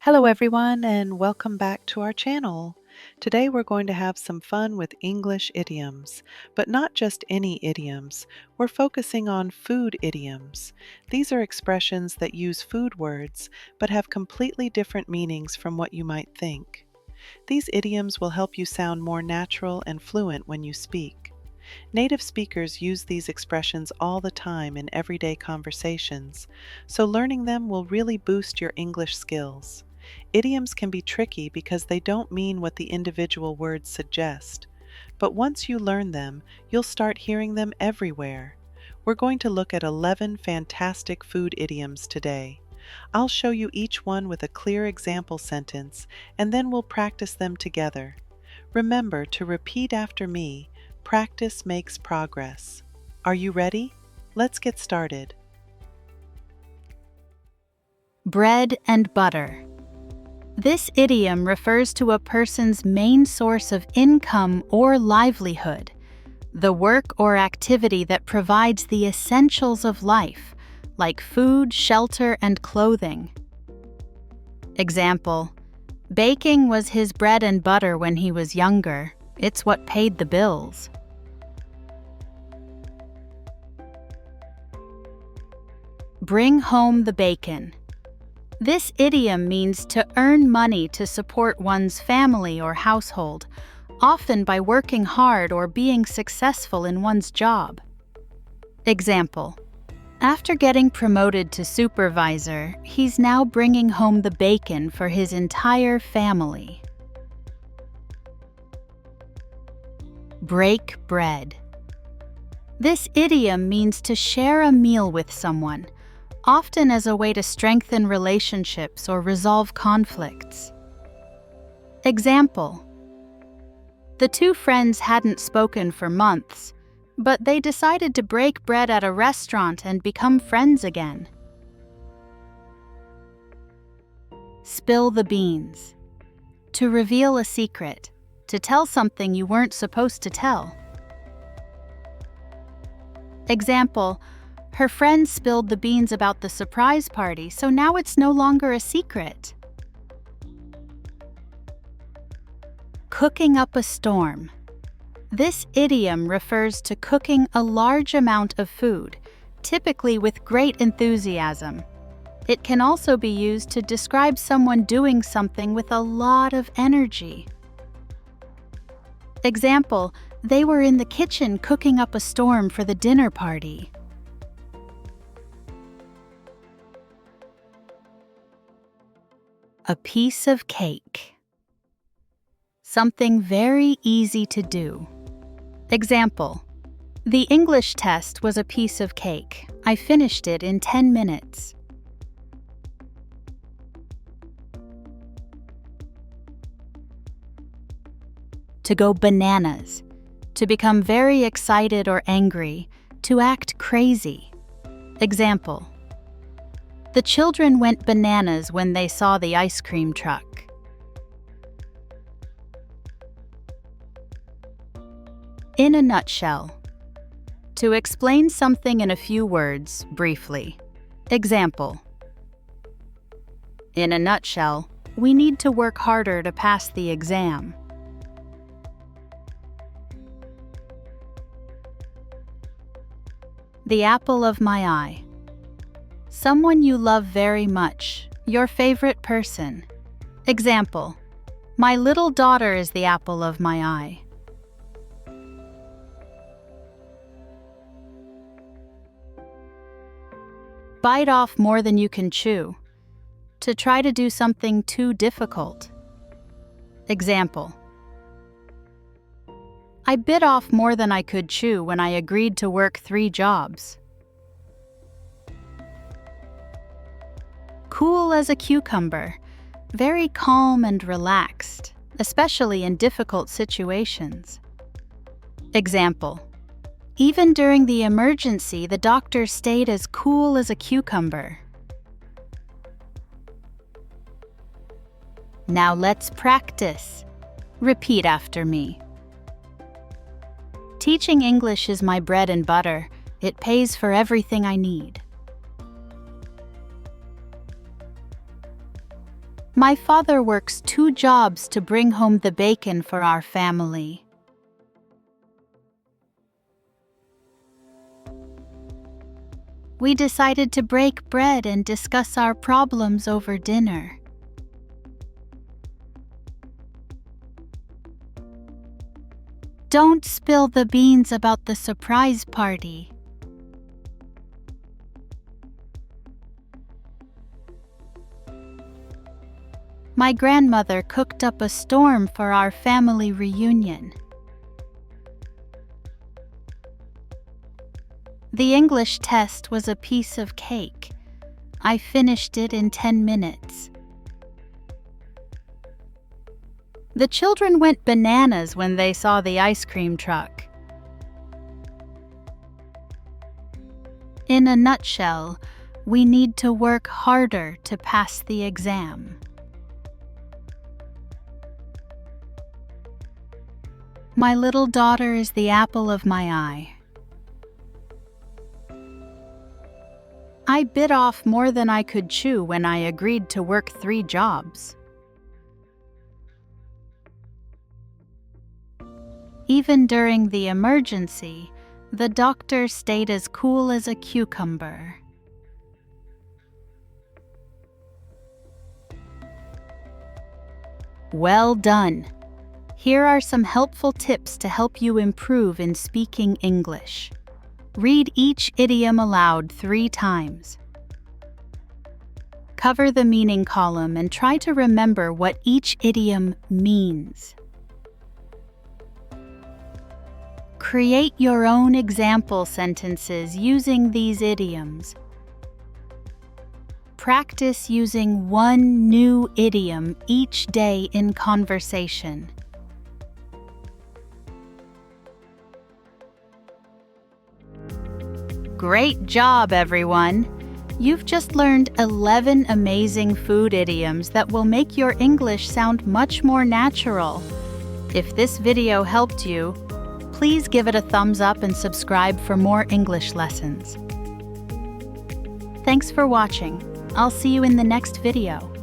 Hello everyone and welcome back to our channel. Today we're going to have some fun with English idioms, but not just any idioms. We're focusing on food idioms. These are expressions that use food words, but have completely different meanings from what you might think. These idioms will help you sound more natural and fluent when you speak. Native speakers use these expressions all the time in everyday conversations, so learning them will really boost your English skills. Idioms can be tricky because they don't mean what the individual words suggest. But once you learn them, you'll start hearing them everywhere. We're going to look at 11 fantastic food idioms today. I'll show you each one with a clear example sentence, and then we'll practice them together. Remember to repeat after me. Practice makes progress. Are you ready? Let's get started. Bread and butter. This idiom refers to a person's main source of income or livelihood, the work or activity that provides the essentials of life, like food, shelter, and clothing. Example: baking was his bread and butter when he was younger. It's what paid the bills. Bring home the bacon. This idiom means to earn money to support one's family or household, often by working hard or being successful in one's job. Example: after getting promoted to supervisor, he's now bringing home the bacon for his entire family. Break bread. This idiom means to share a meal with someone, often as a way to strengthen relationships or resolve conflicts. Example: the two friends hadn't spoken for months, but they decided to break bread at a restaurant and become friends again. Spill the beans. To reveal a secret, to tell something you weren't supposed to tell. Example: her friend spilled the beans about the surprise party, so now it's no longer a secret. Cooking up a storm. This idiom refers to cooking a large amount of food, typically with great enthusiasm. It can also be used to describe someone doing something with a lot of energy. Example: they were in the kitchen cooking up a storm for the dinner party. A piece of cake. Something very easy to do. Example: the English test was a piece of cake. I finished it in 10 minutes. To go bananas. To become very excited or angry. To act crazy. Example: the children went bananas when they saw the ice cream truck. In a nutshell. To explain something in a few words, briefly. Example: in a nutshell, we need to work harder to pass the exam. The apple of my eye. Someone you love very much, your favorite person. Example: my little daughter is the apple of my eye. Bite off more than you can chew. To try to do something too difficult. Example: I bit off more than I could chew when I agreed to work 3 jobs. Cool as a cucumber, very calm and relaxed, especially in difficult situations. Example: even during the emergency, the doctor stayed as cool as a cucumber. Now let's practice. Repeat after me. Teaching English is my bread and butter. It pays for everything I need. My father works 2 jobs to bring home the bacon for our family. We decided to break bread and discuss our problems over dinner. Don't spill the beans about the surprise party. My grandmother cooked up a storm for our family reunion. The English test was a piece of cake. I finished it in 10 minutes. The children went bananas when they saw the ice cream truck. In a nutshell, we need to work harder to pass the exam. My little daughter is the apple of my eye. I bit off more than I could chew when I agreed to work 3 jobs. Even during the emergency, the doctor stayed as cool as a cucumber. Well done! Here are some helpful tips to help you improve in speaking English. Read each idiom aloud 3 times. Cover the meaning column and try to remember what each idiom means. Create your own example sentences using these idioms. Practice using 1 new idiom each day in conversation. Great job, everyone! You've just learned 11 amazing food idioms that will make your English sound much more natural. If this video helped you, please give it a thumbs up and subscribe for more English lessons. Thanks for watching. I'll see you in the next video.